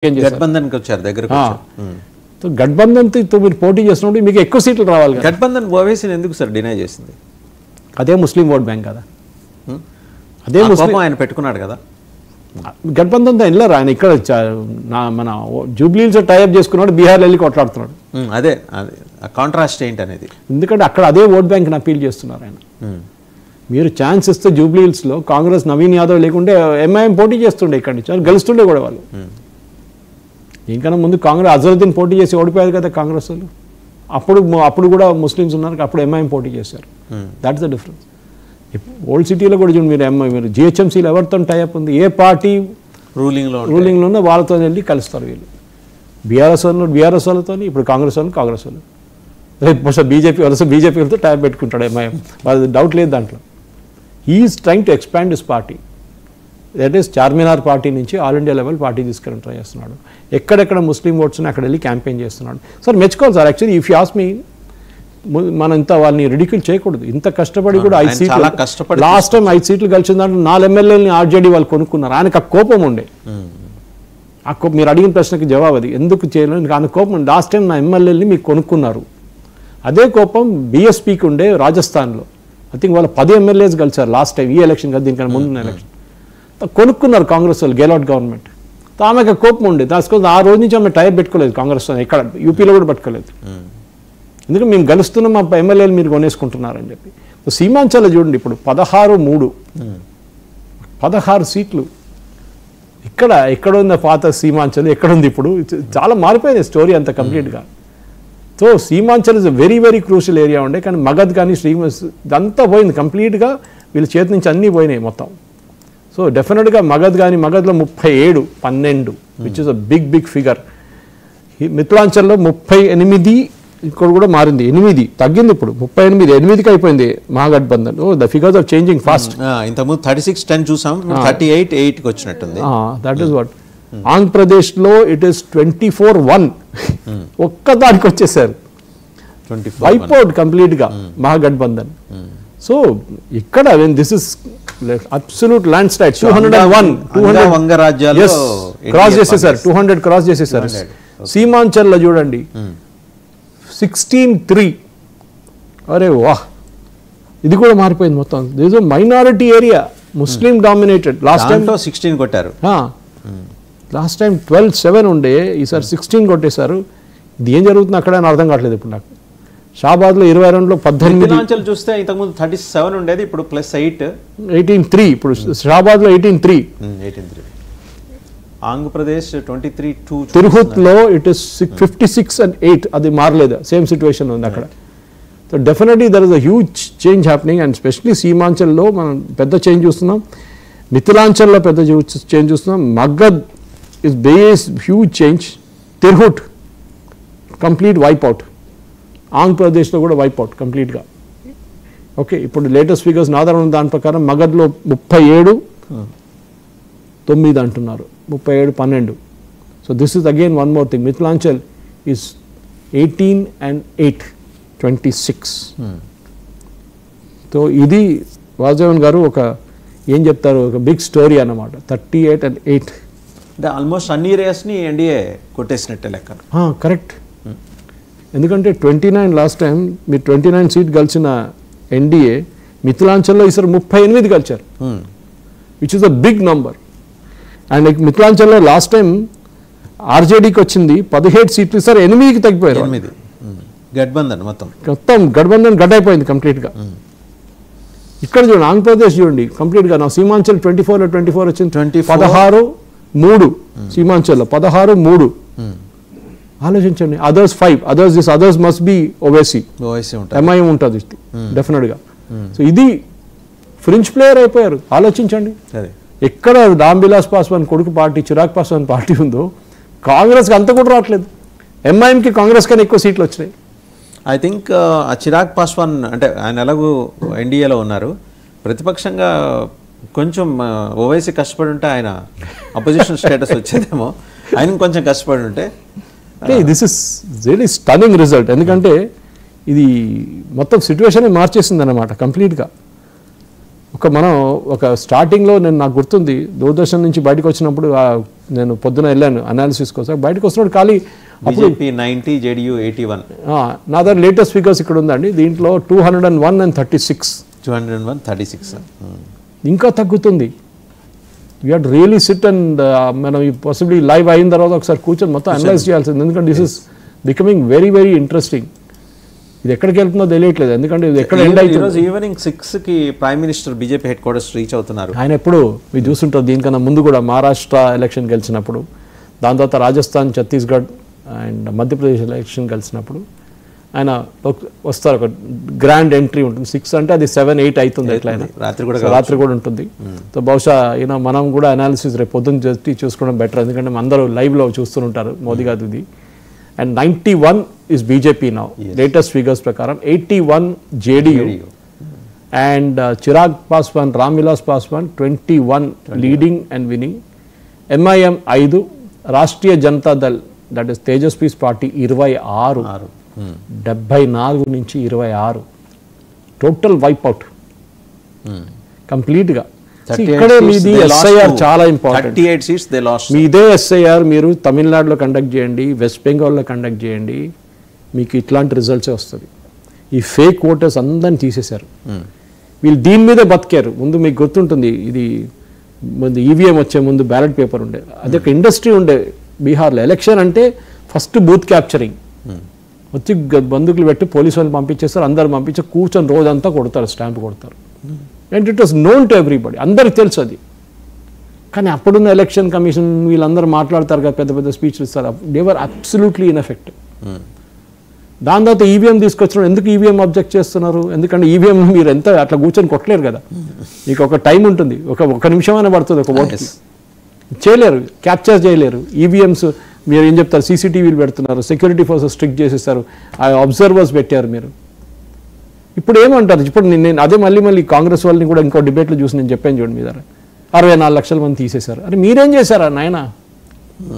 గఠబంధన్కి వచ్చారు దగ్గరకు तो गठबंधन तो మీరు పోటీ చేస్తున్నప్పుడు మీకు ఎక్కువ సీట్లు రావాలి కదా. గఠబంధన్ ఓవైసీని ఎందుకు సార్ డినై చేసింది? అదే ముస్లిం ఓట్ బ్యాంక్ కదా, అదే ముస్లిం ఆయన పెట్టుకున్నాడు కదా. గఠబంధన్తో వెళ్ళారు ఆయన. ఇక్కడ మన జూబ్లీల్స్ టైఅప్ చేసుకున్నాడు, బీహార్ వెళ్ళి కొట్లాడుతున్నాడు. అదే కాంట్రాస్ట్ ఏంటి అనేది, ఎందుకంటే అక్కడ అదే ఓట్ బ్యాంక్ని అపీల్ చేస్తున్నారు ఆయన. మీరు ఛాన్స్ ఇస్తే జూబ్లీహిల్స్లో కాంగ్రెస్ నవీన్ యాదవ్ లేకుంటే ఎంఐఎం పోటీ చేస్తుండే, ఇక్కడి నుంచి గెలుస్తుండే కూడా వాళ్ళు. ఇంకన్నా ముందు కాంగ్రెస్ అజరుద్దీన్ పోటీ చేసి ఓడిపోయారు కదా కాంగ్రెస్ వాళ్ళు. అప్పుడు కూడా ముస్లిమ్స్ ఉన్నారు, అప్పుడు ఎంఐఎం పోటీ చేశారు. That is the difference. Old సిటీలో కూడా చూడండి మీరు జిహెచ్ఎంసీలో ఎవరితో టైఅప్ ఉంది, ఏ పార్టీ రూలింగ్లో ఉందో వాళ్ళతో వెళ్ళి కలుస్తారు వీళ్ళు. బీఆర్ఎస్ వాళ్ళతో, ఇప్పుడు కాంగ్రెస్ వాళ్ళు. రేపు బీజేపీ వాళ్ళతో టైప్ పెట్టుకుంటాడు ఎంఐఎం, వాళ్ళ డౌట్ లేదు దాంట్లో. He is trying to expand his party. That is Charminar party నుంచి ఆల్ ఇండియా లెవెల్ పార్టీ తీసుకెళ్ళి ట్రై చేస్తున్నాడు. ఎక్కడెక్కడ ముస్లిం ఓట్స్ అక్కడ వెళ్ళి క్యాంపెయిన్ చేస్తున్నాడు. సార్ మెచ్చుకోవాలి sir. Actually if you ask me, మనం ఇంత వాళ్ళని రిడిక్యూల్ చేయకూడదు. ఇంత కష్టపడి కూడా 5 సీట్లు, లాస్ట్ టైం 5 సీట్లు గెలిచిన దాంట్లో 4 ఎమ్మెల్యేలని ఆర్జేడీ వాళ్ళు కొనుక్కున్నారు. ఆయనకు ఆ కోపం ఉండే, ఆ కోపం మీరు అడిగిన ప్రశ్నకి జవాబు అది. ఎందుకు చేయలేదు, ఆయన కోపం ఉండే. లాస్ట్ టైం నా ఎమ్మెల్యేలని మీకు కొనుక్కున్నారు. అదే కోపం బీఎస్పీకి ఉండే రాజస్థాన్లో. ఐ థింక్ వాళ్ళు 10 ఎమ్మెల్యేస్ కలిసారు లాస్ట్ టైం, ఈ ఎలక్షన్ కదా, దీనికన్నా ముందున్న ఎలక్షన్. కొనుక్కున్నారు కాంగ్రెస్ వాళ్ళు, గెహ్లోట్ గవర్నమెంట్. ఆమెకు కోపం ఉండే, దానికోసం ఆ రోజు నుంచి ఆమె టైప్ పెట్టుకోలేదు కాంగ్రెస్. ఎక్కడ యూపీలో కూడా పట్టుకోలేదు, ఎందుకంటే మేము గెలుస్తున్నాం మా ఎమ్మెల్యేలు మీరు కొనేసుకుంటున్నారని చెప్పి. సీమాంచల్లో చూడండి, ఇప్పుడు 16 సీట్లు. ఎక్కడ ఉంది పాత సీమాంచల్, ఎక్కడుంది ఇప్పుడు? చాలా మారిపోయింది స్టోరీ అంతా కంప్లీట్గా. So Seemanchal is very very crucial area ఉండే, కానీ మగధ్ కానీ శ్రీమస్ ఇదంతా పోయింది కంప్లీట్గా. వీళ్ళ చేతి నుంచి అన్నీ పోయినాయి మొత్తం. సో డెఫినెట్గా మగధ్లో 37-12 which is a big figure. మిథిలాంచల్లో 38, ఇక్కడ కూడా మారింది, 8 తగ్గింది, ఇప్పుడు 38కి అయిపోయింది Mahagathbandhan. The figures are changing fast. ఇంతకుముందు 36-10 చూసాం, 38-8కి వచ్చినట్టుంది. That is what. ఆంధ్రప్రదేశ్లో ఇట్ ఈస్ 24-1 ఒక్కదానికి వచ్చేసారు, వైపౌట్ కంప్లీట్గా మహాగఠబంధన్. సో ఇక్కడ this is absolute landslide. 201 cross చేసేసారు, 200 క్రాస్ చేసేసారు. సీమాంచల్లో చూడండి 16-3. అరే వాహ్, ఇది కూడా మారిపోయింది మొత్తం. This is minority area, Muslim dominated. Last time 16 కొట్టారు, లాస్ట్ టైం 12-7 ఉండే, ఈసారి 16 కొట్టేశారు. ఇది ఏం జరుగుతుంది అక్కడ అని అర్థం కావట్లేదు ఇప్పుడు నాకు. షాబాద్లో 22లో 18 చూస్తే ఇంతకుముందు 37 ఉండేది, ఇప్పుడు +8, 18-3. ఇప్పుడు షాబాద్లో 18-3. ఆంధ్రప్రదేశ్ 23-2. తిరుహుత్లో ఇట్ ఇస్ 56-8. అది మారలేదు, సేమ్ సిచ్యువేషన్ ఉంది అక్కడ. So definitely there is a huge change happening, and specially సీమాంచల్లో మనం పెద్ద చేంజ్ చూస్తున్నాం. మిథిలాంచల్లో పెద్ద చేంజ్ చూస్తున్నాం. Magadh is base huge change. Tirhut complete wipeout. ఆంధ్రప్రదేశ్లో కూడా వైప్అవుట్ కంప్లీట్గా. ఓకే, ఇప్పుడు లేటెస్ట్ ఫిగర్స్ నాదరం దాని ప్రకారం మగధ్లో 37-9 అంటున్నారు, 37-12. So this is again one more thing. Mithilanchal is 18-8, 26. So ఇది వాసుదేవన్ గారు ఏం చెప్తారు, ఒక బిగ్ స్టోరీ అన్నమాట. 38-8 అంటే ఆల్మోస్ట్ అన్ని ఏరియాస్ని ఎన్డీఏ కొట్టేసినట్టే లెక్క. కరెక్ట్. ఎందుకంటే 29 లాస్ట్ టైం మీరు 29 సీట్ గెలిచిన ఎన్డీఏ మిథిలాంచల్లో ఈసారి 38 గెలిచారు, which is a big number. And మిథిలాంచల్లో లాస్ట్ టైం ఆర్జేడీకి వచ్చింది 17 సీట్లు, ఈసారి 8కి తగ్గిపోయారు. గఠబంధన్ మొత్తం గఠబంధన్ గట్ అయిపోయింది కంప్లీట్గా. ఇక్కడ చూడండి, ఆంధ్రప్రదేశ్ చూడండి కంప్లీట్గా. నా సీమాంచల్ 24 వచ్చింది, 16-3 సీమాంచల్లో 16-3. ఆలోచించండి. Others 5, others must be Owaisi, MIM ఉంటుంది డెఫినెట్గా. సో ఇది ఫ్రించ్ ప్లేయర్ అయిపోయారు. ఆలోచించండి, ఎక్కడ రామ్విలాస్ పాస్వాన్ కొడుకు పార్టీ, చిరాగ్ పాస్వాన్ పార్టీ ఉందో, కాంగ్రెస్కి అంత కూడా రావట్లేదు. ఎంఐఎంకి కాంగ్రెస్ కన్నా ఎక్కువ సీట్లు వచ్చినాయి. ఐ థింక్ చిరాగ్ పాస్వాన్ అంటే ఆయన ఎలాగూ ఎన్డీఏలో ఉన్నారు, ప్రతిపక్షంగా కొంచెం ఓవైసీ కష్టపడి ఉంటే ఆయన అపోజిషన్ స్టేటస్ వచ్చేదేమో. ఆయన కొంచెం కష్టపడి ఉంటే. This is really stunning result. ఎందుకంటే ఇది మొత్తం సిచ్యువేషన్ మార్చేసింది అన్నమాట కంప్లీట్గా. మనం ఒక స్టార్టింగ్లో నాకు గుర్తుంది దూరదర్శన్ నుంచి బయటకు వచ్చినప్పుడు నేను పొద్దున వెళ్ళాను అనాలిసిస్ కోసం, బయటకు వస్తున్నప్పుడు ఖాళీ బీజేపీ 90, జేడీయూ 81. నా దగ్గర లేటెస్ట్ ఫిగర్స్ ఇక్కడ ఉందండి. దీంట్లో 201 and 36. 201, 36. ఇంకా తగ్గుతుంది. You have to really SIT and మనం పాసిబ్లీ లైవ్ అయిన తర్వాత ఒకసారి కూర్చొని మొత్తం అనలైజ్ చేయాల్సింది. ఎందుకంటే this is becoming very very interesting. ఇది ఎక్కడికి వెళ్తుందో తెలియట్లేదు, ఎందుకంటే ఇది ఎక్కడ ఎండ్ అవుతుంది. ఈరోజు ఈవినింగ్ 6కి prime minister BJP head quarters reach అవుతున్నారు. ఆయన ఎప్పుడు మీరు చూస్తుంటారు, దీనికన్నా ముందు కూడా మహారాష్ట్ర ఎలక్షన్ గెలిచినప్పుడు, దాని తర్వాత రాజస్థాన్, ఛత్తీస్గఢ్ అండ్ మధ్యప్రదేశ్ ఎలక్షన్ కలిసినప్పుడు ఆయన వస్తారు. ఒక గ్రాండ్ ఎంట్రీ ఉంటుంది. 6 అంటే అది 7, 8 అవుతుంది. ఎట్లయినా రాత్రి కూడా ఉంటుంది. సో బహుశా మనం కూడా అనాలిసిస్ రేపు పొద్దున్న చూసుకోవడం బెటర్, ఎందుకంటే అందరూ లైవ్లో చూస్తుంటారు మోదీ గారిది. And 91 is BJP now. Latest figures prakaram 81 JDU and Chirag Paswan, Ram Vilas Paswan 21 leading and winning. MIM 5, Rashtriya Janata Dal, that is Tejasvi's party 26, 74 నుంచి 26 టోటల్ వైప్ అవుట్ కంప్లీట్గా. ఇక్కడే మీది ఎస్ఐఆర్ చాలా ఇంపార్టెంట్. 38 seats they lost. మీదే SIR మీరు తమిళనాడులో conduct చేయండి, west బెంగాల్లో కండక్ట్ చేయండి, మీకు ఇట్లాంటి రిజల్ట్సే వస్తుంది. ఈ ఫేక్ ఓటర్స్ అందరిని తీసేశారు. వీళ్ళు దీని మీదే బతికారు. ముందు మీకు గుర్తుంటుంది, ఇది ముందు ఈవీఎం వచ్చే ముందు బ్యాలెట్ పేపర్ ఉండే, అది ఒక ఇండస్ట్రీ ఉండే బీహార్లో. ఎలక్షన్ అంటే ఫస్ట్ బూత్ క్యాప్చరింగ్, వచ్చి బందుకులు పెట్టి పోలీసు వాళ్ళు పంపించేస్తారు, అందరు పంపించి కూర్చొని రోజంతా కొడతారు, స్టాంప్ కొడతారు. And it was known to everybody, అందరికి తెలుసు అది. కానీ అప్పుడున్న ఎలక్షన్ కమిషన్ వీళ్ళందరూ మాట్లాడతారు కదా, పెద్ద పెద్ద స్పీచ్లు ఇస్తారు, దే వర్ అబ్సల్యూట్లీ ఇన్ఎఫెక్టివ్. దాని తర్వాత ఈవీఎం తీసుకొచ్చిన, ఎందుకు ఈవీఎం అబ్జెక్ట్ చేస్తున్నారు? ఎందుకంటే ఈవీఎం మీరు ఎంత అట్లా కూర్చొని కొట్టలేరు కదా, మీకు ఒక టైం ఉంటుంది, ఒక నిమిషమైనా పడుతుంది ఒక ఓటుకి. చేయలేరు, క్యాప్చర్ చేయలేరు. ఈవీఎంస్ మీరు ఏం చెప్తారు, సీసీటీవీలు పెడుతున్నారు, సెక్యూరిటీ ఫోర్సెస్ స్ట్రిక్ట్ చేసేస్తారు, ఆ అబ్జర్వర్స్ పెట్టారు మీరు. ఇప్పుడు ఏమంటారు, ఇప్పుడు నేను అదే మళ్ళీ కాంగ్రెస్ వాళ్ళని కూడా ఇంకో డిబేట్లో చూసి నేను చెప్పాను చూడండి, మీ దగ్గర 64 లక్షల మంది తీసేశారు. అరే మీరేం చేశారా నాయన,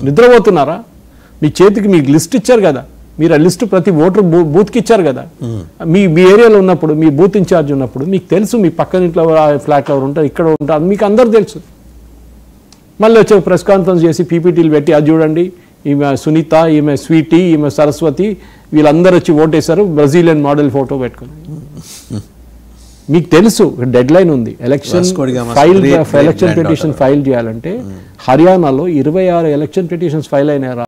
నిద్రపోతున్నారా? మీ చేతికి మీకు లిస్ట్ ఇచ్చారు కదా, మీరు ఆ లిస్ట్ ప్రతి ఓటర్ బూత్కి ఇచ్చారు కదా. మీ ఏరియాలో ఉన్నప్పుడు, మీ బూత్ ఇన్ఛార్జ్ ఉన్నప్పుడు మీకు తెలుసు మీ పక్కన ఇంట్లో ఫ్లాట్లో ఎవరు ఉంటారు, ఇక్కడ ఉంటారు, మీకు అందరు తెలుసు. మళ్ళీ వచ్చే ప్రెస్ కాన్ఫరెన్స్ చేసి పీపీటీలు పెట్టి, అది చూడండి ఈమె సునీత, ఈమె స్వీటీ, ఈమె సరస్వతి, వీళ్ళందరూ వచ్చి ఓటేశారు, బ్రెజిలియన్ మోడల్ ఫోటో పెట్టుకుని. మీకు తెలుసు డెడ్ లైన్ ఉంది. ఎలక్షన్ పిటిషన్ ఫైల్ చేయాలంటే హర్యానాలో 26 ఎలక్షన్ పిటిషన్స్ ఫైల్ అయినాయి.